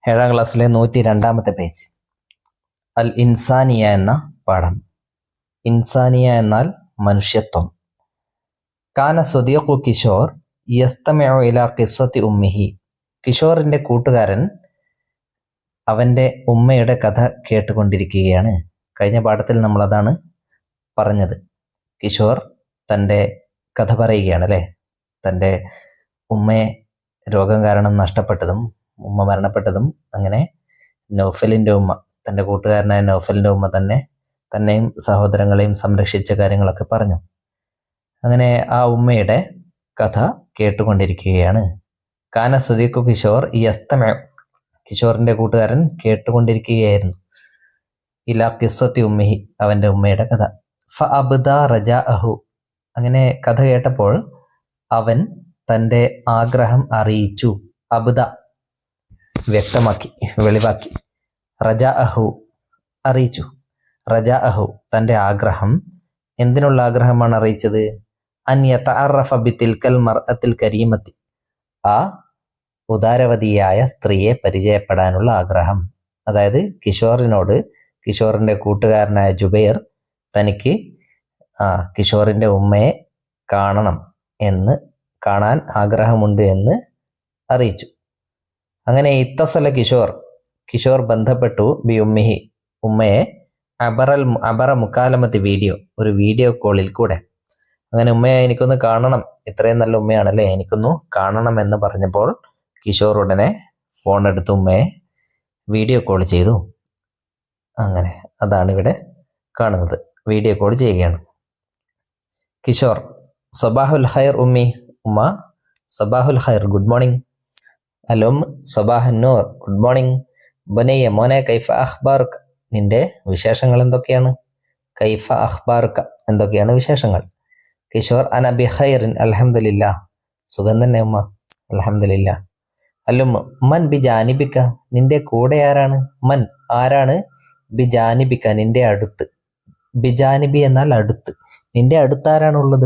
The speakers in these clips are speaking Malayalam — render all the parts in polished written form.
ഏഴാം ക്ലാസ്സിലെ 102-ാമത്തെ പേജ്. അൽ ഇൻസാനിയ എന്ന പാഠം. ഇൻസാനിയ എന്നാൽ മനുഷ്യത്വം. കാന സ്വദീഖു കിഷോർ യസ്തമിഉ ഇലാ ഖിസ്സത്തി ഉമ്മിഹി. കിഷോറിൻ്റെ കൂട്ടുകാരൻ അവൻ്റെ ഉമ്മയുടെ കഥ കേട്ടുകൊണ്ടിരിക്കുകയാണ്. കഴിഞ്ഞ പാഠത്തിൽ നമ്മളതാണ് പറഞ്ഞത്. കിഷോർ തൻ്റെ കഥ പറയുകയാണ് അല്ലേ. തൻ്റെ ഉമ്മയെ രോഗം കാരണം നഷ്ടപ്പെട്ടതും ഉമ്മ മരണപ്പെട്ടതും അങ്ങനെ നൗഫലിൻ്റെ ഉമ്മ, തൻ്റെ കൂട്ടുകാരനായ നൗഫലിൻ്റെ ഉമ്മ തന്നെയും സഹോദരങ്ങളെയും സംരക്ഷിച്ച കാര്യങ്ങളൊക്കെ പറഞ്ഞു. അങ്ങനെ ആ ഉമ്മയുടെ കഥ കേട്ടുകൊണ്ടിരിക്കുകയാണ്. കാന സുദീഖു കിഷോർ യസ്തമിഉ. കിഷോറിൻ്റെ കൂട്ടുകാരൻ കേട്ടുകൊണ്ടിരിക്കുകയായിരുന്നു. ഇലാ ഖിസ്സത്തി ഉമ്മിഹി, അവൻ്റെ ഉമ്മയുടെ കഥ. ഫ അബ്ദ റജാഅഹു. അങ്ങനെ കഥ കേട്ടപ്പോൾ അവൻ തൻ്റെ ആഗ്രഹം അറിയിച്ചു. അബ്ദ വ്യക്തമാക്കി, വെളിവാക്കി. റജാഅഹു അറിയിച്ചു. റജാഅഹു തൻ്റെ ആഗ്രഹം. എന്തിനുള്ള ആഗ്രഹമാണ് അറിയിച്ചത്? അൻ യതഅറഫ ബിതിൽകൽ മർഅത്തിൽ കരീമത്തി. ആ ഉദാരവതിയായ സ്ത്രീയെ പരിചയപ്പെടാനുള്ള ആഗ്രഹം. അതായത് കിഷോറിനോട് കിഷോറിൻ്റെ കൂട്ടുകാരനായ ജുബൈർ തനിക്ക് കിഷോറിൻ്റെ ഉമ്മയെ കാണാൻ ആഗ്രഹമുണ്ട് എന്ന് അറിയിച്ചു. അങ്ങനെ ഇത്തസല കിഷോർ ബന്ധപ്പെട്ടു ബി ഉമ്മിഹി, ഉമ്മയെ അബറ മുക്കാലമത്തി വീഡിയോ, ഒരു വീഡിയോ കോളിൽ കൂടെ. അങ്ങനെ ഉമ്മയെ എനിക്കൊന്ന് കാണണം, ഇത്രയും നല്ല ഉമ്മയാണല്ലേ, എനിക്കൊന്നു കാണണം എന്ന് പറഞ്ഞപ്പോൾ കിഷോർ ഉടനെ ഫോൺ എടുത്ത് ഉമ്മയെ വീഡിയോ കോൾ ചെയ്തു. അങ്ങനെ അതാണ് ഇവിടെ കാണുന്നത്. വീഡിയോ കോൾ ചെയ്യുകയാണ് കിഷോർ. സബാഹുൽ ഖൈർ ഉമ്മി. ഉമ്മ സബാഹുൽ ഖൈർ, ഗുഡ് മോർണിംഗ്. അലും സബാഹുൻ നൂർ, ഗുഡ് മോർണിംഗ്. ബനയ്യ, മോനെ, കൈഫ അഖ്ബാറുക, നിന്റെ വിശേഷങ്ങൾ എന്തൊക്കെയാണ്? കൈഫ അഖ്ബാറുക, എന്തൊക്കെയാണ് വിശേഷങ്ങൾ? കിഷോർ അന ബി ഖൈറിൻ അൽഹംദുലില്ലാ, സുഖം തന്നെ ഉമ്മ, അൽഹംദുലില്ലാ. അല്ലുമ്മ മൻ ബി ജാനിബിക്ക, നിന്റെ കൂടെ ആരാണ്? മൻ ആരാണ്? ബി ജാനിബിക്ക, നിന്റെ അടുത്ത്. ബിജാനിബി എന്നാൽ അടുത്ത്. നിന്റെ അടുത്താരാണുള്ളത്?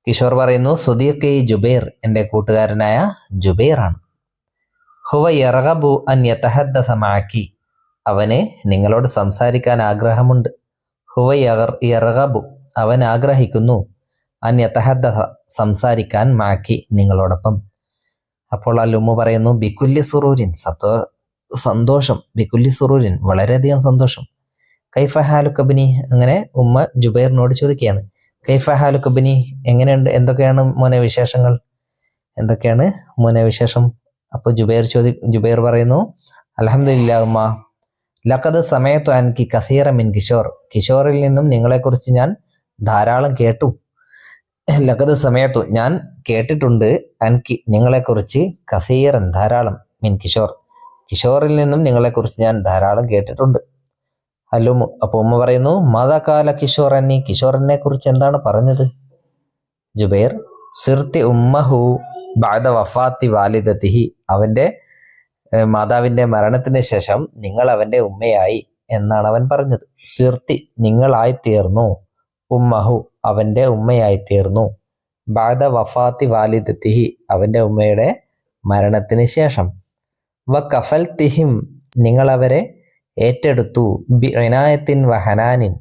കിഷോർ പറയുന്നു സുദീഖി ജുബൈർ, എൻ്റെ കൂട്ടുകാരനായ ജുബൈർ ആണ്. ഹുവ യർഗബു അൻ യതഹദ്ദസ മഅകി, അവന് നിങ്ങളോട് സംസാരിക്കാൻ ആഗ്രഹമുണ്ട്. ഹുവ യർഗബു, അവൻ ആഗ്രഹിക്കുന്നു. അൻ യതഹദ്ദസ, സംസാരിക്കാൻ, മഅകി, നിങ്ങളോടൊപ്പം. അപ്പോൾ അല്ലുമ്മ പറയുന്നു ബികുല്ലി സുറൂരിൻ, സന്തോഷം. ബികുല്ലി സുറൂരിൻ, വളരെയധികം സന്തോഷം. കൈഫ ഹാലുക ബിനി, അങ്ങനെ ഉമ്മ ജുബൈറിനോട് ചോദിക്കുകയാണ്. കൈഫ ഹാലുക ബിനി, എങ്ങനെയുണ്ട്, എന്തൊക്കെയാണ് മോനെ വിശേഷങ്ങൾ, എന്തൊക്കെയാണ് മോനെ വിശേഷം? അപ്പോൾ ജുബൈർ പറയുന്നു അൽഹംദുലില്ലാ ഉമ്മ, ലഖദ് സമയത്തു അൻകി കസീറ മിൻ കിഷോർ, കിഷോറിൽ നിന്നും നിങ്ങളെക്കുറിച്ച് ഞാൻ ധാരാളം കേട്ടു. ലഖദ് സമയത്തു, ഞാൻ കേട്ടിട്ടുണ്ട്, അൻകി, നിങ്ങളെക്കുറിച്ച്, കസീറൻ, ധാരാളം, മിൻ കിഷോർ, കിഷോറിൽ നിന്നും നിങ്ങളെക്കുറിച്ച് ഞാൻ ധാരാളം കേട്ടിട്ടുണ്ട്. അല്ലുമു, അപ്പോൾ ഉമ്മ പറയുന്നു മദകാല കിഷോർ അന്നി, കിഷോറിനെ കുറിച്ച് എന്താണ് പറഞ്ഞത്? ജുബൈർ സിർത്തി ഉമ്മഹു ബഅദ വഫാത്തി വാലിദതിഹി, അവൻ്റെ മാതാവിൻ്റെ മരണത്തിന് ശേഷം നിങ്ങൾ അവൻ്റെ ഉമ്മയായി എന്നാണ് അവൻ പറഞ്ഞത്. സിർത്തി, നിങ്ങളായി തീർന്നു. ഉമ്മഹു, അവൻ്റെ ഉമ്മയായി തീർന്നു. ബഅദ വഫാത്തി വാലിദതിഹി, അവൻ്റെ ഉമ്മയുടെ മരണത്തിന് ശേഷം. വ കഫൽതിഹിം, നിങ്ങൾ അവരെ ഏറ്റെടുത്തു. ബി ഇനായത്തിൻ വഹനാനിൻ,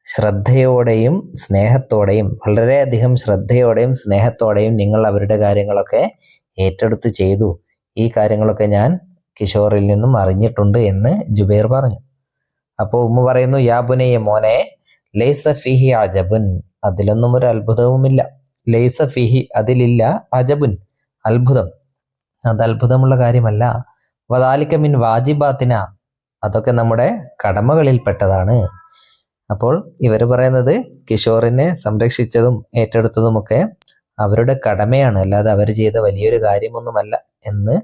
ശ്രദ്ധയോടെയും സ്നേഹത്തോടെയും, വളരെയധികം ശ്രദ്ധയോടെയും സ്നേഹത്തോടെയും നിങ്ങൾ അവരുടെ കാര്യങ്ങളൊക്കെ ഏറ്റെടുത്ത് ചെയ്തു. ഈ കാര്യങ്ങളൊക്കെ ഞാൻ കിഷോറിൽ നിന്നും അറിഞ്ഞിട്ടുണ്ട് എന്ന് ജുബൈർ പറഞ്ഞു. അപ്പോൾ ഉമ്മ പറയുന്നു യാ ബുനയ്യ, മോനെ, ലൈസ ഫിഹി അജബുൻ, അതിലൊന്നും ഒരു അത്ഭുതവുമില്ല. ലൈസ ഫിഹി, അതിലില്ല, അജബുൻ, അത്ഭുതം, അത് അത്ഭുതമുള്ള കാര്യമല്ല. വദാലിക മിൻ വാജിബാത്തിന, അതൊക്കെ നമ്മുടെ കടമകളിൽപ്പെട്ടതാണ്. അപ്പോൾ ഇവർ പറയുന്നത് കിഷോറിനെ സംരക്ഷിച്ചതും ഏറ്റെടുത്തതുമൊക്കെ അവരുടെ കടമയാണ്, അല്ലാതെ അവർ ചെയ്ത വലിയൊരു കാര്യമൊന്നുമല്ല എന്ന്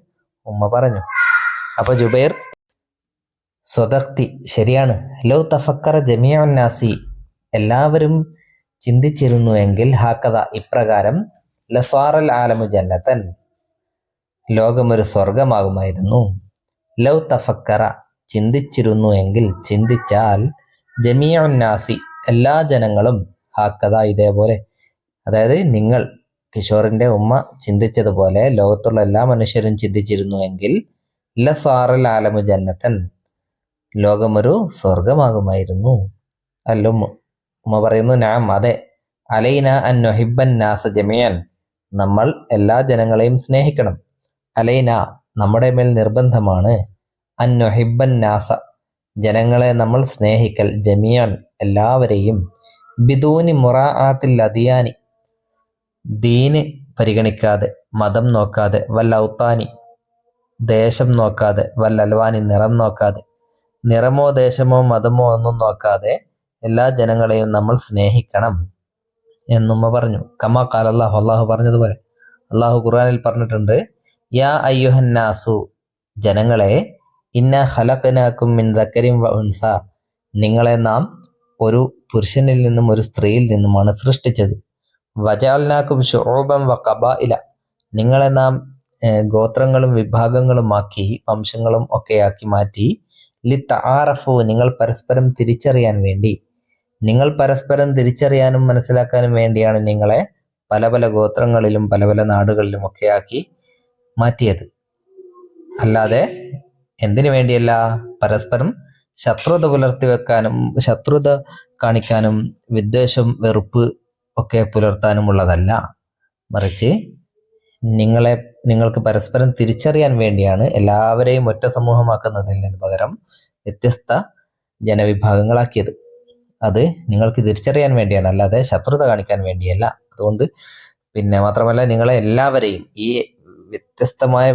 ഉമ്മ പറഞ്ഞു. അപ്പോൾ ജുബൈർ സ്വദഖ്തി, ശരിയാണ്. ലൗ തഫക്കറ ജമീഉൻ നാസി, എല്ലാവരും ചിന്തിച്ചിരുന്നുവെങ്കിൽ, ഹാക്കഥ, ഇപ്രകാരം, ലസ്വാറൽ ആലമു ജന്നതൻ, ലോകമൊരു സ്വർഗമാകുമായിരുന്നു. ലൗ തഫക്കറ, ചിന്തിച്ചിരുന്നു എങ്കിൽ, ചിന്തിച്ചാൽ, ജമീഉൻ നാസി, എല്ലാ ജനങ്ങളും, ഹാക്കഥ, ഇതേപോലെ, അതായത് നിങ്ങൾ കിഷോറിൻ്റെ ഉമ്മ ചിന്തിച്ചതുപോലെ ലോകത്തുള്ള എല്ലാ മനുഷ്യരും ചിന്തിച്ചിരുന്നു എങ്കിൽ, ലസ്വാറൽ ആലമു ജന്നത്തൻ, ലോകമൊരു സ്വർഗമാകുമായിരുന്നു. അല്ലുമ്മ, ഉമ്മ പറയുന്നു നാം, അതെ. അലൈന അൻ നുഹിബ്ബൻ നാസ ജമിയൻ, നമ്മൾ എല്ലാ ജനങ്ങളെയും സ്നേഹിക്കണം. അലൈന, നമ്മുടെ മേൽ നിർബന്ധമാണ്. അൻ നുഹിബ്ബൻ നാസ, ജനങ്ങളെ നമ്മൾ സ്നേഹിക്കൽ, ജമിയൻ എല്ലാവരെയും, ബിദൂനി മുറാആത്തിൽ അദിയാനി, ദീന് പരിഗണിക്കാതെ, മതം നോക്കാതെ, വൽ ഔത്താനി, ദേശം നോക്കാതെ, വൽ അൽവാനി, നിറം നോക്കാതെ, നിറമോ ദേശമോ മതമോ ഒന്നും നോക്കാതെ എല്ലാ ജനങ്ങളെയും നമ്മൾ സ്നേഹിക്കണം എന്നുമ്മ പറഞ്ഞു. കമാ ഖാല അല്ലാഹു, അള്ളാഹു പറഞ്ഞതുപോലെ. അള്ളാഹു ഖുർആനിൽ പറഞ്ഞിട്ടുണ്ട്, യാ അയ്യുഹന്നാസു, ജനങ്ങളെ, ഇന്ന ഖലഖനാകും മിൻ ദക്കരിൻ വ ഉൻസ, നിങ്ങളെ നാം ഒരു പുരുഷനിൽ നിന്നും ഒരു സ്ത്രീയിൽ നിന്നുമാണ് സൃഷ്ടിച്ചത്. വജഅൽനാകും ശുഊബൻ വ ഖബായില, നിങ്ങളെ നാം ഗോത്രങ്ങളും വിഭാഗങ്ങളുമാക്കി, വംശങ്ങളും ഒക്കെയാക്കി മാറ്റി. ലിതആറഫു, നിങ്ങൾ പരസ്പരം തിരിച്ചറിയാൻ വേണ്ടി, നിങ്ങൾ പരസ്പരം തിരിച്ചറിയാനും മനസ്സിലാക്കാനും വേണ്ടിയാണ് നിങ്ങളെ പല പല ഗോത്രങ്ങളിലും പല പല നാടുകളിലും ഒക്കെയാക്കി മാറ്റിയത്. അല്ലാതെ എന്തിനു വേണ്ടിയല്ല? പരസ്പരം ശത്രുത പുലർത്തി വെക്കാനും, ശത്രുത കാണിക്കാനും, വിദ്വേഷം വെറുപ്പ് ഒക്കെ പുലർത്താനുമുള്ളതല്ല. മറിച്ച് നിങ്ങൾക്ക് പരസ്പരം തിരിച്ചറിയാൻ വേണ്ടിയാണ് എല്ലാവരെയും ഒറ്റ സമൂഹമാക്കുന്നതിന് പകരം വ്യത്യസ്ത ജനവിഭാഗങ്ങളാക്കിയത്. അത് നിങ്ങൾക്ക് തിരിച്ചറിയാൻ വേണ്ടിയാണ്, അല്ലാതെ ശത്രുത കാണിക്കാൻ വേണ്ടിയല്ല. അതുകൊണ്ട് മാത്രമല്ല, നിങ്ങളെ എല്ലാവരെയും, ഈ വ്യത്യസ്തമായ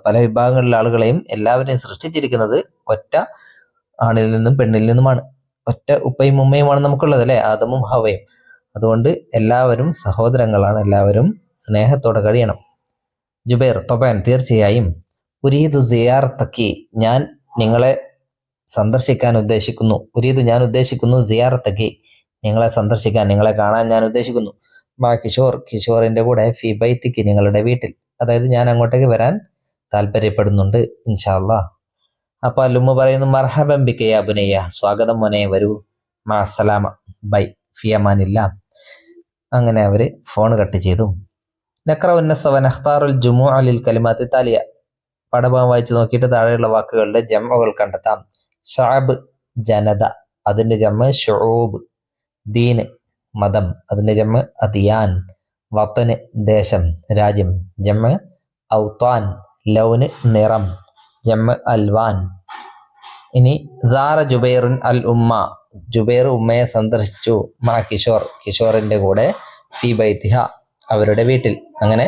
പല വിഭാഗങ്ങളിലെ ആളുകളെയും എല്ലാവരെയും സൃഷ്ടിച്ചിരിക്കുന്നത് ഒറ്റ ആണിൽ നിന്നും പെണ്ണിൽ നിന്നുമാണ്. ഒറ്റ ഉപ്പയും ഉമ്മയുമാണ് നമുക്കുള്ളത്, അല്ലേ? ആദമും ഹവയും. അതുകൊണ്ട് എല്ലാവരും സഹോദരങ്ങളാണ്, എല്ലാവരും സ്നേഹത്തോടെ കഴിയണം. ജുബൈർ, തൊബാൻ, തീർച്ചയായും. ഉരീദു സിയാറത്തക്കി, ഞാൻ നിങ്ങളെ സന്ദർശിക്കാൻ ഉദ്ദേശിക്കുന്നു. ഉരീദു, ഞാൻ ഉദ്ദേശിക്കുന്നു. സിയാറത്തക്കി, നിങ്ങളെ സന്ദർശിക്കാൻ, നിങ്ങളെ കാണാൻ ഞാൻ ഉദ്ദേശിക്കുന്നു. മാ കിഷോർ, കിഷോറിന്റെ കൂടെ, ഫി ബൈത്തിക്ക്, നിങ്ങളുടെ വീട്ടിൽ. അതായത് ഞാൻ അങ്ങോട്ടേക്ക് വരാൻ താല്പര്യപ്പെടുന്നുണ്ട്, ഇൻഷാ അല്ലാഹ്. അപ്പൊ അല്ലുമ്മ പറയുന്നു, മർഹബൻ ബിക യാ ബുനയ്യ, സ്വാഗതം മോനെ, വരൂ. മാ അസ്സലാമ, ബൈ, ഫി അമാനില്ല. അങ്ങനെ അവര് ഫോൺ കട്ട് ചെയ്തു. നഖ്റഉ അൻ-നസ്സ വ നഖ്താറുൽ ജുമൂഅ ലിൽ കലിമാത്തി താലിയ, പാഠഭാഗം വായിച്ചു നോക്കിയിട്ട് താഴെയുള്ള വാക്കുകളുടെ ജംഉകൾ കണ്ടെത്താം. ഷഅബ്, ജനത, അതിന്റെ ജംഅ് ശുഊബ്. ദീന്, മതം, അതിന്റെ ജംഅ് അദിയാൻ. വത്ന്, ദേശം, രാജ്യം, ജംഅ് ഔത്താൻ. ലൗന്, നിറം, ജംഅ് അൽവാൻ. ഇനി സാറ ജുബൈറുൻ അൽ ഉമ്മ, ജുബൈർ ഉമ്മയെ സന്ദർശിച്ചു. മാ കിഷോർ, കിഷോറിന്റെ കൂടെ, ഫി ബൈത്തിഹ, അവരുടെ വീട്ടിൽ. അങ്ങനെ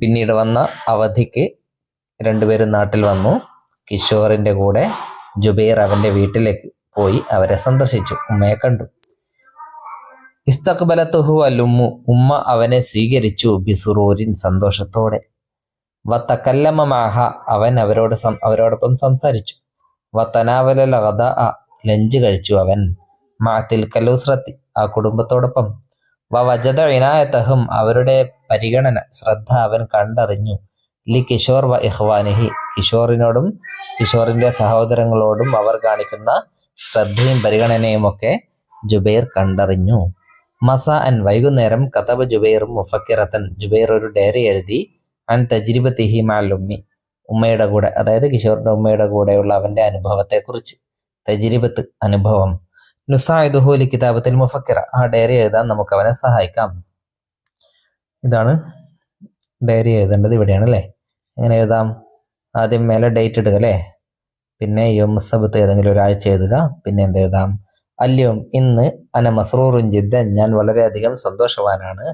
പിന്നീട് വന്ന അവധിക്ക് രണ്ടുപേരും നാട്ടിൽ വന്നു. കിഷോറിന്റെ കൂടെ ജുബൈർ അവന്റെ വീട്ടിലേക്ക് പോയി അവരെ സന്ദർശിച്ചു, ഉമ്മയെ കണ്ടു. ഇസ്തഖ്ബലത്തുഹു അൽ-ഉമ്മു, ഉമ്മ അവനെ സ്വീകരിച്ചു. ബിസുറൂരിൻ, സന്തോഷത്തോടെ. വതകല്ലമ മഅഹ, അവൻ അവരോടൊപ്പം സംസാരിച്ചു. വതനാവലൽ ഗദാഅ, ലഞ്ച് കഴിച്ചു അവൻ. മഅ തിൽകൽ ഉസ്റത്തി, ആ കുടുംബത്തോടൊപ്പം. വവജദ ഇനായതഹും, അവരുടെ പരിഗണന, ശ്രദ്ധ അവൻ കണ്ടറിഞ്ഞു. ലി കിഷോർ വ ഇഖ്വാനിഹി, കിഷോറിനോടും കിഷോറിന്റെ സഹോദരങ്ങളോടും അവർ കാണിക്കുന്ന ശ്രദ്ധയും പരിഗണനയും ഒക്കെ ജുബൈർ കണ്ടറിഞ്ഞു. മസാഅൻ, വൈകുന്നേരം. കതബ ജുബൈറും മുഫക്കിറത്തൻ, ജുബൈർ ഒരു ഡയറി എഴുതി. അൻ തജ്രിബത്തിഹി മഅൽ ഉമ്മി, ഉമ്മയുടെ കൂടെ, അതായത് കിഷോറിന്റെ ഉമ്മയുടെ കൂടെയുള്ള അവന്റെ അനുഭവത്തെക്കുറിച്ച്. തജ്രിബത്ത്, അനുഭവം. നുസാഇദുഹു ലി കിതാബത്തിൽ മുഫക്കിറ, ആ ഡയറി എഴുതാൻ നമുക്ക് അവനെ സഹായിക്കാം. ഇതാണ് ഡയറി എഴുതേണ്ടത്, ഇവിടെയാണ് അല്ലേ? എങ്ങനെ എഴുതാം? ആദ്യം മേലെ ഡേറ്റ് ഇടുക, അല്ലേ? പിന്നെ യൗമുസ്സബ്ത് ഏതെങ്കിലും ഒരാഴ്ച എഴുതുക. പിന്നെ എന്ത് എഴുതാം? അല്യവും, ഇന്ന്. അന മസ്റൂറുൻ ജിദ്ദൻ, ഞാൻ വളരെയധികം സന്തോഷവാനാണ്.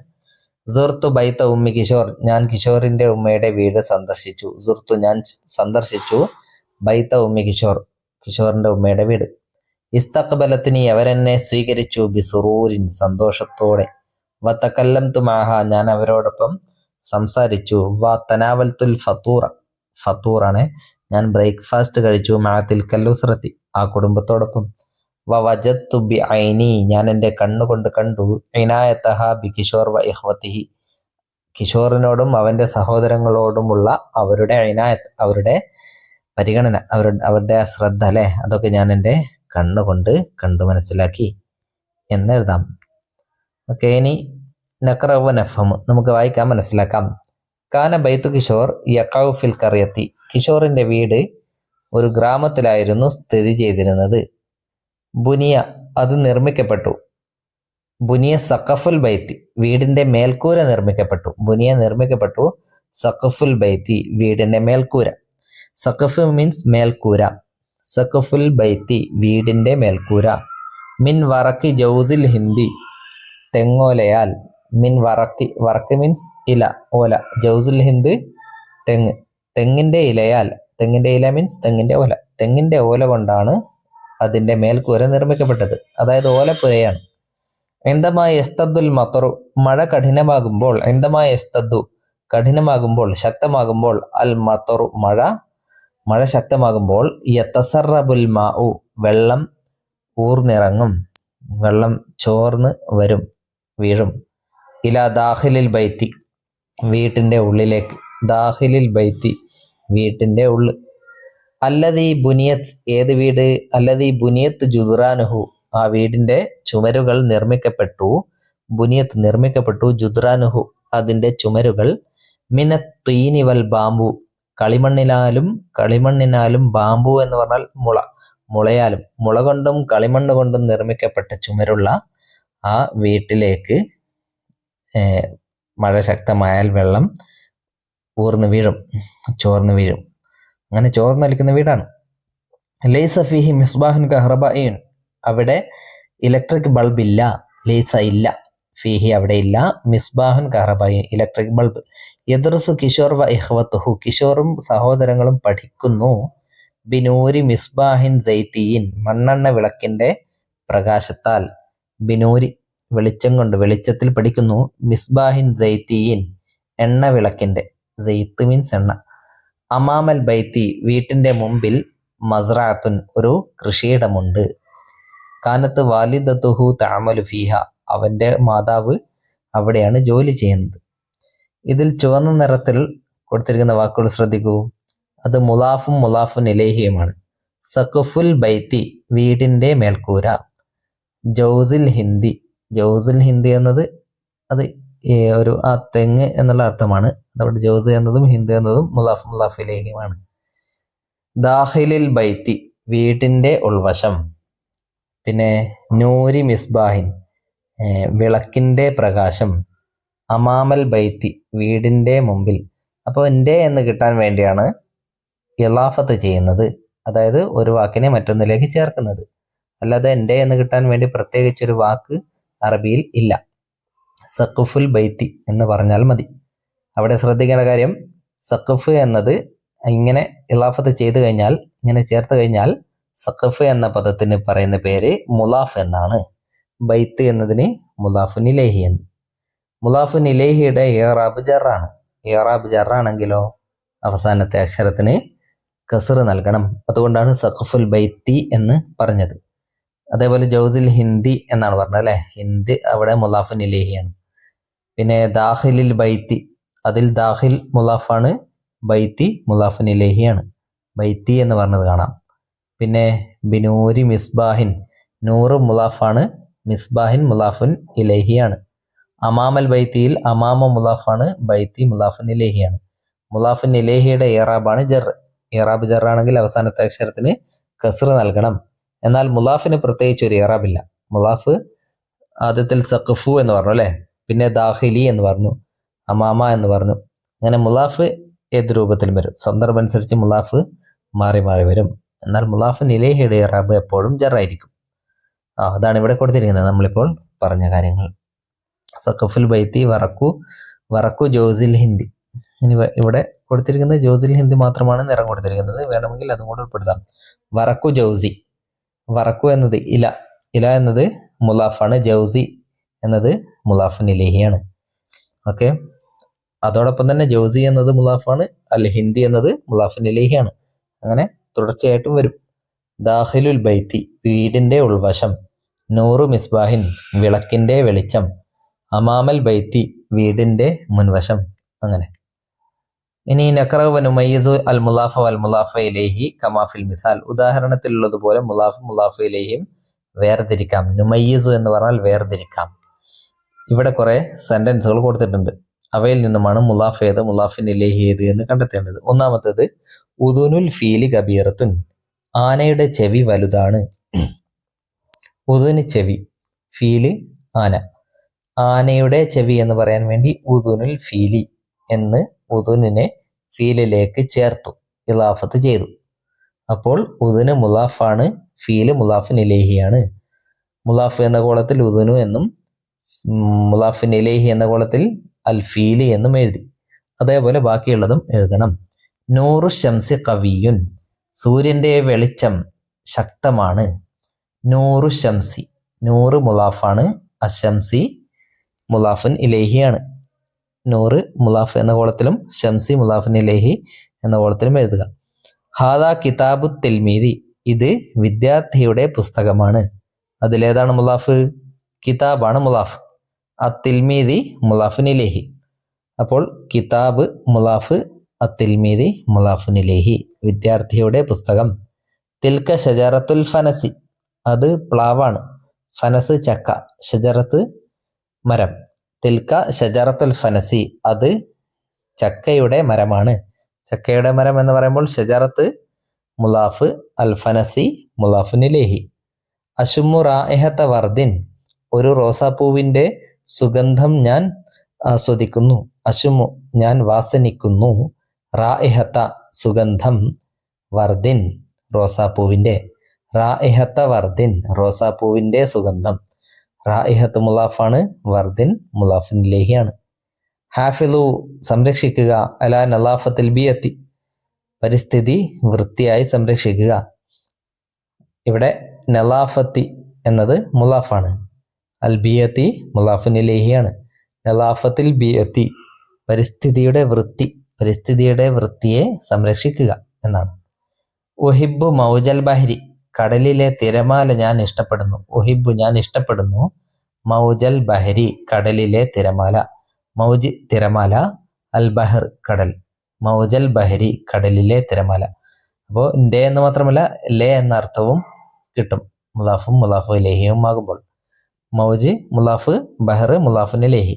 സുർതു ബൈത്ത ഉമ്മി കിഷോർ, ഞാൻ കിഷോറിന്റെ ഉമ്മയുടെ വീട് സന്ദർശിച്ചു. സുർതു, ഞാൻ സന്ദർശിച്ചു. ബൈത്ത ഉമ്മി കിഷോർ, കിഷോറിന്റെ ഉമ്മയുടെ വീട്. ഇസ്തഖ്ബലത്തിനി, അവരെന്നെ സ്വീകരിച്ചു. ബിസുറൂരിൻ, സന്തോഷത്തോടെ. വതകല്ലംതു മഅഹ, ഞാൻ അവരോടൊപ്പം സംസാരിച്ചു. വതനാവൽതുൽ ഫതൂറ, ഫതൂറാണ്, ഞാൻ ബ്രേക്ക്ഫാസ്റ്റ് കഴിച്ചു. മഅ തിൽകൽ ഉസ്റത്തി, ആ കുടുംബത്തോടൊപ്പം. വവജദ്തു ബി ഐനി, ഞാൻ എൻ്റെ കണ്ണുകൊണ്ട് കണ്ടു. ഇനായതഹ ബി കിഷോർ വ ഇഖ്വതിഹി, കിഷോറിനോടും അവന്റെ സഹോദരങ്ങളോടുമുള്ള അവരുടെ ഇനായത്ത്, അവരുടെ പരിഗണന, അവരുടെ ശ്രദ്ധ, അല്ലേ? അതൊക്കെ ഞാൻ എൻ്റെ കണ്ണുകൊണ്ട് കണ്ടു മനസ്സിലാക്കി എന്നെഴുതാം. ഓക്കെ, ഇനി നഖ്റഉ വ നഫ്ഹമു, നമുക്ക് വായിക്കാം, മനസ്സിലാക്കാം. കാന ബൈത്തു കിഷോർ യഖഉ ഫിൽ ഖറിയത്തി. കിഷോറിന്റെ വീട് ഒരു ഗ്രാമത്തിലായിരുന്നു സ്ഥിതി ചെയ്തിരുന്നത്. ബുനിയ അത് നിർമ്മിക്കപ്പെട്ടു. ബുനിയ സഖഫുൽ ബൈത്തി വീടിന്റെ മേൽക്കൂര നിർമ്മിക്കപ്പെട്ടു. ബുനിയ നിർമ്മിക്കപ്പെട്ടു. സഖഫുൽ ബൈത്തി വീടിന്റെ മേൽക്കൂര. സഖഫ് മീൻസ് മേൽക്കൂര. സഖഫുൽ ബൈത്തി വീടിന്റെ മേൽക്കൂര. മിൻ വറക്കി ജൗസിൽ ഹിന്ദി തെങ്ങോലയാൽ. മിൻ വറക്കി വറക്ക് മീൻസ് ഇല ഓല. ജൗസുൽ ഹിന്ദ് തെങ്ങ്. തെങ്ങിന്റെ ഇലയാൽ. തെങ്ങിന്റെ ഇല മീൻസ് തെങ്ങിന്റെ ഓല. തെങ്ങിന്റെ ഓല കൊണ്ടാണ് അതിന്റെ മേൽക്കൂര നിർമ്മിക്കപ്പെട്ടത്. അതായത് ഓലപ്പുരയാണ്. എന്തമായ എസ്തദ്ദുൽ മത്തറു മഴ കഠിനമാകുമ്പോൾ. എന്തമായ എസ്തദ്ദു കഠിനമാകുമ്പോൾ ശക്തമാകുമ്പോൾ. അൽ മത്തറു മഴ ശക്തമാകുമ്പോൾ. യതസറബുൽ മാഉ വെള്ളം ഊർന്നിറങ്ങും. വെള്ളം ചോർന്ന് വരും വീഴും. ഇല ദാഖിലിൽ ബൈത്തി വീട്ടിന്റെ ഉള്ളിലേക്ക്. ദാഖിലിൽ ബൈത്തി വീട്ടിന്റെ ഉള്ള്. അല്ലദീ ബുനിയത് ഏത് വീട്. അല്ലദീ ബുനിയത് ജുദ്റാനുഹു ആ വീടിന്റെ ചുമരുകൾ നിർമ്മിക്കപ്പെട്ടു. ബുനിയത് നിർമ്മിക്കപ്പെട്ടു. ജുദ്റാനുഹു അതിന്റെ ചുമരുകൾ. മിനത്തീനി വൽ ബാമ്പു കളിമണ്ണിനാലും ബാമ്പു എന്ന് പറഞ്ഞാൽ മുളയാലും മുള കൊണ്ടും കളിമണ്ണ് കൊണ്ടും നിർമ്മിക്കപ്പെട്ട ചുമരുള്ള ആ വീട്ടിലേക്ക് മഴ ശക്തമായാൽ വെള്ളം ഊർന്ന് വീഴും, ചോർന്ന് വീഴും. അങ്ങനെ ചോർന്നൊലിക്കുന്ന വീടാണ്. ലൈസ ഫീഹി മിസ്ബാഹുൻ കഹ്റബായിൻ അവിടെ ഇലക്ട്രിക് ബൾബ് ഇല്ല. ലൈസ ഇല്ല. ഫീഹി അവിടെ ഇല്ല. മിസ്ബാഹുൻ കഹ്റബായിൻ ഇലക്ട്രിക് ബൾബ്. യദ്റുസു കിഷോർ വ ഇഖ്വത്തുഹു കിഷോറും സഹോദരങ്ങളും പഠിക്കുന്നു. ബിനൂരി മിസ്ബാഹിൻ സൈത്തിയിൻ മണ്ണെണ്ണ വിളക്കിന്റെ പ്രകാശത്താൽ. ബിനൂരി വെളിച്ചം കൊണ്ട് വെളിച്ചത്തിൽ പഠിക്കുന്നു. മിസ്ബാഹിൻ സൈത്തിയിൻ എണ്ണ വിളക്കിന്റെ. സൈത്ത് മീൻസ് എണ്ണ. അമാമൽ ബൈത്തി വീട്ടിന്റെ മുമ്പിൽ. മസ്റഅത്തുൻ ഒരു കൃഷിയിടമുണ്ട്. കാനത്ത് വാലിദത്തുഹു തഅമലു ഫീഹ അവന്റെ മാതാവ് അവിടെയാണ് ജോലി ചെയ്യുന്നത്. ഇതിൽ ചുവന്ന നിറത്തിൽ കൊടുത്തിരിക്കുന്ന വാക്കുകൾ ശ്രദ്ധിക്കൂ. അത് മുലാഫും മുലാഫുൻ ഇലൈഹിയുമാണ്. സഖഫുൽ ബൈത്തി വീടിന്റെ മേൽക്കൂര. ജൗസുൽ ഹിന്ദി എന്നത് അത് ഒരു ആ തെങ്ങ് എന്നുള്ള അർത്ഥമാണ്. അതവിടെ ജൗസ് എന്നതും ഹിന്ദ് എന്നതും മുലാഫ് ഇലൈഹിയുമാണ്. ദാഖിലിൽ ബൈത്തി വീട്ടിന്റെ ഉൾവശം. പിന്നെ നൂരി മിസ്ബാഹിൻ വിളക്കിന്റെ പ്രകാശം. അമാമൽ ബൈത്തി വീടിന്റെ മുമ്പിൽ. അപ്പോൾ എൻ്റെ എന്ന് കിട്ടാൻ വേണ്ടിയാണ് ഇലാഫത്ത് ചെയ്യുന്നത്. അതായത് ഒരു വാക്കിനെ മറ്റൊന്നിലേക്ക് ചേർക്കുന്നത്. അല്ലാതെ എൻ്റെ എന്ന് കിട്ടാൻ വേണ്ടി പ്രത്യേകിച്ചൊരു വാക്ക് അറബിയിൽ ഇല്ല. സഖഫുൽ ബൈത്തി എന്ന് പറഞ്ഞാൽ മതി. അവിടെ ശ്രദ്ധിക്കേണ്ട കാര്യം സഖഫ് എന്നത് ഇങ്ങനെ ഇലാഫത്ത് ചെയ്തു കഴിഞ്ഞാൽ, ഇങ്ങനെ ചേർത്ത് കഴിഞ്ഞാൽ സഖഫ് എന്ന പദത്തിന് പറയുന്ന പേര് മുലാഫ് എന്നാണ്. ബൈത്ത് എന്നതിന് മുലാഫുൻ ഇലൈഹി എന്ന്. മുലാഫുൻ ഇലൈഹിയുടെ ഇറാബ് ജറാണ്. ഇറാബ് ജറാണെങ്കിലോ അവസാനത്തെ അക്ഷരത്തിന് കസ്ർ നൽകണം. അതുകൊണ്ടാണ് സഖഫുൽ ബൈത്തി എന്ന് പറഞ്ഞത്. അതേപോലെ ജൗസുൽ ഹിന്ദി എന്നാണ് പറഞ്ഞത് അല്ലെ. ഹിന്ദ് അവിടെ മുലാഫുൻ ഇലൈഹിയാണ്. പിന്നെ ദാഖിലിൽ ബൈത്തി അതിൽ ദാഖിൽ മുലാഫാണ്. ബൈത്തി മുലാഫുൻ ഇലൈഹിയാണ്. ബൈത്തി എന്ന് പറഞ്ഞത് കാണാം. പിന്നെ ബിനൂരി മിസ്ബാഹിൻ നൂറ് മുലാഫാണ്. മിസ്ബാഹിൻ മുലാഫുൻ ഇലൈഹിയാണ്. അമാമൽ ബൈത്തിയിൽ അമാമ മുലാഫാണ്. ബൈത്തി മുലാഫുൻ ഇലൈഹിയാണ്. മുലാഫുൻ ഇലൈഹിയുടെ ഇറാബാണ് ജർ. ഇറാബ് ജർ ആണെങ്കിൽ അവസാനത്തെ അക്ഷരത്തിന് കസ്ർ നൽകണം. എന്നാൽ മുലാഫിന് പ്രത്യേകിച്ച് ഒരു ഇറാബില്ല. മുലാഫ് ആദ്യത്തിൽ സഖഫു എന്ന് പറഞ്ഞു അല്ലെ. പിന്നെ ദാഖിലി എന്ന് പറഞ്ഞു. അമാമ എന്ന് പറഞ്ഞു. അങ്ങനെ മുലാഫ് ഏത് രൂപത്തിലും വരും. സന്ദർഭം അനുസരിച്ച് മുലാഫ് മാറി മാറി വരും. എന്നാൽ മുലാഫുൻ ഇലൈഹിയുടെ ഇറാബ് എപ്പോഴും ജർ ആയിരിക്കും. അതാണ് ഇവിടെ കൊടുത്തിരിക്കുന്നത് നമ്മളിപ്പോൾ പറഞ്ഞ കാര്യങ്ങൾ. സഖഫുൽ ബൈത്തി വറക്കു ജോസിൽ ഹിന്ദി. ഇനി ഇവിടെ കൊടുത്തിരിക്കുന്നത് ജോസിൽ ഹിന്ദി മാത്രമാണ് നിറം കൊടുത്തിരിക്കുന്നത്. വേണമെങ്കിൽ അതും കൂടെ ഉൾപ്പെടുത്താം. വറക്കു ജൗസി. വറക്കു എന്നത് ഇല എന്നത് മുലാഫാണ്. ജൗസി എന്നത് മുലാഫുൻ ഇലൈഹിയാണ്. ഓക്കെ. അതോടൊപ്പം തന്നെ ജൗസി എന്നത് മുലാഫാണ്. അൽ ഹിന്ദി എന്നത് മുലാഫുൻ ഇലൈഹിയാണ്. അങ്ങനെ തുടർച്ചയായിട്ടും വരും. ദാഖിലുൽ ബൈത്തി വീടിന്റെ ഉൾവശം. നൂറു മിസ്ബാഹിൻ വിളക്കിന്റെ വെളിച്ചം. അമാമൽ ബൈത്തി വീടിന്റെ മുൻവശം. അങ്ങനെ. ഇനി നഖറഉ വ നുമയ്യിസു അൽ മുലാഫ വൽ മുലാഫ ഇലൈഹി കമാ ഫിൽ മിസാൽ ഉദാഹരണത്തിലുള്ളതുപോലെ മുലാഫ് ഇലൈഹിയും വേർതിരിക്കാം. നുമയ്യിസു എന്ന് പറഞ്ഞാൽ വേർതിരിക്കാം. ഇവിടെ കുറെ സെന്റൻസുകൾ കൊടുത്തിട്ടുണ്ട്. അവയിൽ നിന്നുമാണ് മുലാഫ് ഏത് മുലാഫിൻ ഇലൈഹി ഏത് എന്ന് കണ്ടെത്തേണ്ടത്. ഒന്നാമത്തേത് ഉദുനുൽ ഫീലി കബീറത്തുൻ, ആനയുടെ ചെവി വലുതാണ്. ഉദുന് ചെവി, ഫീല് ആന. ആനയുടെ ചെവി എന്ന് പറയാൻ വേണ്ടി ഉദുനുൽ ഫീലി എന്ന് ഉദുനിനെ ഫീലിലേക്ക് ചേർത്തു, ഇലാഫത്ത് ചെയ്തു. അപ്പോൾ ഉദുന് മുലാഫാണ്, ഫീല് മുലാഫിൻ ഇലൈഹിയാണ്. മുലാഫ് എന്ന കോളത്തിൽ ഉദുനു എന്നും മുലാഫിൻ ഇലൈഹി എന്ന കോളത്തിൽ അൽ ഫീലി എന്നും എഴുതി. അതേപോലെ ബാക്കിയുള്ളതും എഴുതണം. നൂറു ശംസി കവിയുൻ, സൂര്യന്റെ വെളിച്ചം ശക്തമാണ്. നൂറു ശംസി, നൂറ് മുലാഫാണ്, അശംസി മുലാഫിൻ ഇലൈഹിയാണ്. നൂറ് മുലാഫ് എന്ന കോളത്തിലും ശംസി മുലാഫിൻ ഇലൈഹി എന്ന കോളത്തിലും എഴുതുക. ഹാദാ കിതാബു തിൽമീദി, ഇത് വിദ്യാർത്ഥിയുടെ പുസ്തകമാണ്. അതിലേതാണ് മുലാഫ്? കിതാബാണ് മുലാഫ്. അത്തിൽമീദി മുലാഫിൻ ഇലൈഹി. അപ്പോൾ കിതാബ് മുലാഫ്, അത്തിൽമീദി മുലാഫിൻ ഇലൈഹി, വിദ്യാർത്ഥിയുടെ പുസ്തകം. തിൽക ഷജറത്തുൽ ഫനസി, അത് പ്ലാവാണ്. ഫനസ് ചക്ക, ഷജറത്ത് മരം. തിൽക ഷജറത്തുൽ ഫനസി, അത് ചക്കയുടെ മരമാണ്. ചക്കയുടെ മരം എന്ന് പറയുമ്പോൾ ഷജറത്ത് മുലാഫ്, അൽ ഫനസി മുലാഫിൻ ഇലൈഹി. അശുമു റായിഹത്ത വർദിൻ, ഒരു റോസാപ്പൂവിൻ്റെ സുഗന്ധം ഞാൻ ആസ്വദിക്കുന്നു. അശുമു, ഞാൻ വാസനിക്കുന്നു. റായിഹത്ത, സുഗന്ധം. വർദിൻ, റോസാപ്പൂവിൻ്റെ. റായിഹത്ത വർദിൻ, റോസാപ്പൂവിൻ്റെ സുഗന്ധം. റായിഹത്ത് മുലാഫാണ്, വർദിൻ മുലാഫിൻ ഇലൈഹിയാണ്. ഹാഫിലു, സംരക്ഷിക്കുക. അലാ നലാഫത്തിൽ ബിയത്തി, പരിസ്ഥിതി വൃത്തിയായി സംരക്ഷിക്കുക. ഇവിടെ നലാഫത്തി എന്നത് മുലാഫാണ്, അൽ ബിയത്തി മുലാഫിൻ ഇലൈഹിയാണ്. നലാഫത്തിൽ ബിയത്തി, പരിസ്ഥിതിയുടെ വൃത്തി, പരിസ്ഥിതിയുടെ വൃത്തിയെ സംരക്ഷിക്കുക എന്നാണ്. ഒഹിബു മൗജൽ ബഹരി, കടലിലെ തിരമാല ഞാൻ ഇഷ്ടപ്പെടുന്നു. ഒഹിബു, ഞാൻ ഇഷ്ടപ്പെടുന്നു. മൗജൽ ബഹരി, കടലിലെ തിരമാല. മൗജ് തിരമാല, അൽ ബഹർ കടൽ. മൗജൽ ബഹരി, കടലിലെ തിരമാല. അപ്പോൾ ഡേ എന്ന് മാത്രമല്ല ലേ എന്ന അർത്ഥവും കിട്ടും, മുലാഫും മുലാഫു ഇലൈഹിയും ആകുമ്പോൾ. മൗജ് മുലാഫ്, ബഹർ മുലാഫിൻ ഇലൈഹി.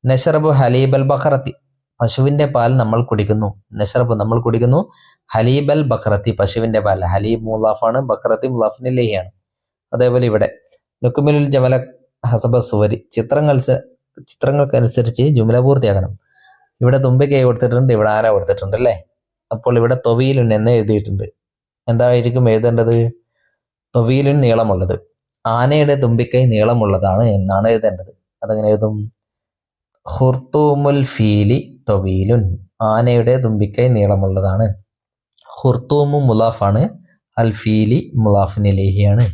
നഷറബു ഹലീബൽ ബഖറത്തി, പശുവിൻ്റെ പാൽ നമ്മൾ കുടിക്കുന്നു. നഷറബു, നമ്മൾ കുടിക്കുന്നു. ഹലീബൽ ബഖറത്തി, പശുവിൻ്റെ പാൽ. ഹലീബ് മുലാഫാണ്, ബഖറത്തി മുലാഫിൻ ഇലൈഹിയാണ്. അതേപോലെ ഇവിടെ നുക്കുമിലുൽ ജമല ഹസബ സുവരി, ചിത്രങ്ങൾക്കനുസരിച്ച് ജുംല പൂർത്തിയാക്കണം. ഇവിടെ തുമ്പിക്കൈ കൊടുത്തിട്ടുണ്ട്, ഇവിടെ ആന കൊടുത്തിട്ടുണ്ട് അല്ലേ. അപ്പോൾ ഇവിടെ തൊവീലുൻ എന്ന് എഴുതിയിട്ടുണ്ട്. എന്തായിരിക്കും എഴുതേണ്ടത്? തൊവീലുൻ, നീളമുള്ളത്. ആനയുടെ തുമ്പിക്കൈ നീളമുള്ളതാണ് എന്നാണ് എഴുതേണ്ടത്. അതെങ്ങനെ എഴുതും? ഖുർത്തൂമുൽ ഫീലി തൊവീലുൻ, ആനയുടെ തുമ്പിക്കൈ നീളമുള്ളതാണ്. ഖുർത്തൂമു മുലാഫാണ്, അൽ ഫീലി മുലാഫിൻ ഇലൈഹിയാണ്.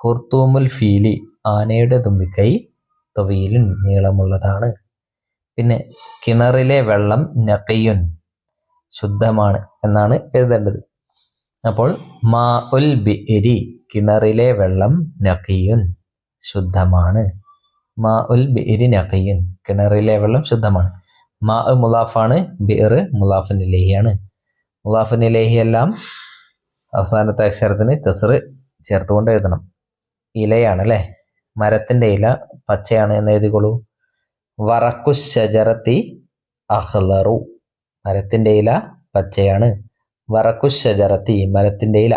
ഖുർത്തൂമുൽ ഫീലി, ആനയുടെ തുമ്പിക്കൈ, തൊവീലുൻ, നീളമുള്ളതാണ്. പിന്നെ കിണറിലെ വെള്ളം നഖിയുൻ, ശുദ്ധമാണ് എന്നാണ് എഴുതേണ്ടത്. അപ്പോൾ മാ ഉൽ ബിഇരി, കിണറിലെ വെള്ളം നഖിയുൻ, ശുദ്ധമാണ്. മാ ഉൽ ബിഇരി നഖിയുൻ, കിണറിലെ വെള്ളം ശുദ്ധമാണ്. മാ മുലാഫാണ്, ബിഇർ മുലാഫിൻ ഇലൈഹിയാണ്. മുലാഫിൻ ഇലൈഹി എല്ലാം അവസാനത്തെ അക്ഷരത്തിന് കസ്റ് ചേർത്തുകൊണ്ട് എഴുതണം. ഇലയാണ് അല്ലേ, മരത്തിൻ്റെ ഇല പച്ചയാണ് എന്ന് എഴുതിക്കോളൂ. വറക്കു ഷജറത്തി അഖ്ലറു, മരത്തിൻ്റെ ഇല പച്ചയാണ്. വറക്കു ഷജറത്തി, മരത്തിൻ്റെ ഇല.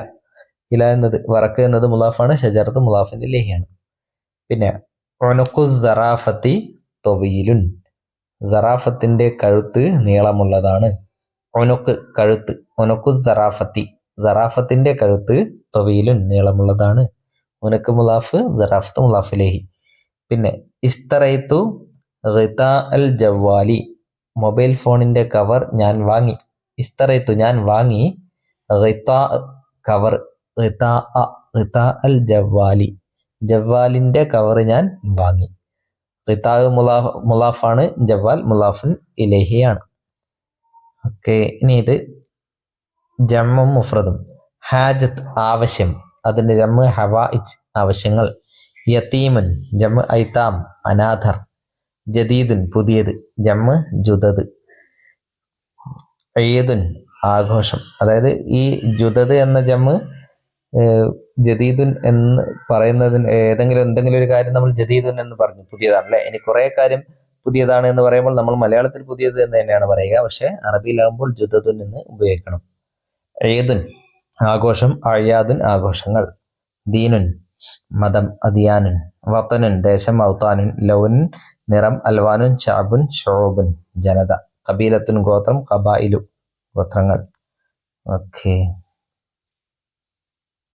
ഇല എന്നത്, വറക്ക് എന്നത് മുലാഫാണ്, ഷജറത്ത് മുലാഫിൻ ഇലൈഹിയാണ്. പിന്നെ ഒനുഖു സറാഫത്തി തൊവീലുൻ, സറാഫത്തിൻ്റെ കഴുത്ത് നീളമുള്ളതാണ്. ഒനുക്ക്, കഴുത്ത്. ഒനുഖു സറാഫത്തി, സറാഫത്തിൻ്റെ കഴുത്ത്, തൊവീലുൻ, നീളമുള്ളതാണ്. ഒനുക്ക് മുലാഫ്, സറാഫത്ത് മുലാഫ് ഇലൈഹി. പിന്നെ ഇസ്തറൈത്തു ഗിതാ അൽ ജവാലി, മൊബൈൽ ഫോണിൻ്റെ കവർ ഞാൻ വാങ്ങി. ഇസ്തറൈത്തു, ഞാൻ വാങ്ങി. ഗിതാ, കവർ. ഗിതാ അൽ ജവാലി, ജവാലിൻ്റെ കവർ ഞാൻ വാങ്ങി. ഗിതാ മുലാഫാണ്, ജവാൽ മുലാഫിൻ ഇലൈഹിയാണ്. ഓക്കെ, ഇനി ഇത് ജമ്മും മുഫ്രദും. ഹാജത്ത്, ആവശ്യം, അതിൻ്റെ ജമ്മ് ഹവായിജ്, ആവശ്യങ്ങൾ. യതീമുൻ, ജമ്മ് ഐതാം, അനാഥർ. ജദീദുൻ, പുതിയത്, ജമ്മ് ജുദദ്. ഈദുൻ, ആഘോഷം. അതായത് ഈ ജുദദ് എന്ന ജമ്മ് ജദീദുൻ എന്ന് പറയുന്നതിന് എന്തെങ്കിലും ഒരു കാര്യം നമ്മൾ ജദീദുൻ എന്ന് പറഞ്ഞു, പുതിയതാണല്ലേ. ഇനി കുറേ കാര്യം പുതിയതാണ് എന്ന് പറയുമ്പോൾ നമ്മൾ മലയാളത്തിൽ പുതിയത് എന്ന് തന്നെയാണ് പറയുക. പക്ഷെ അറബിയിലാകുമ്പോൾ ജുദദുൻ എന്ന് ഉപയോഗിക്കണം. ഈദുൻ ആഘോഷം, അയ്യാദുൻ ആഘോഷങ്ങൾ, ദീനുൻ മതം, അദിയാനുൻ, വത്തനുൻ ദേശം, ഔത്താനുൻ ലൗനുൻ നിറം, അൽവാനുൻ ഷഅബുൻ ഷുഊബുൻ ജനത, കബീലത്തുൻ ഗോത്രം, ഖബായിലു ഗോത്രങ്ങൾ. ഓക്കെ.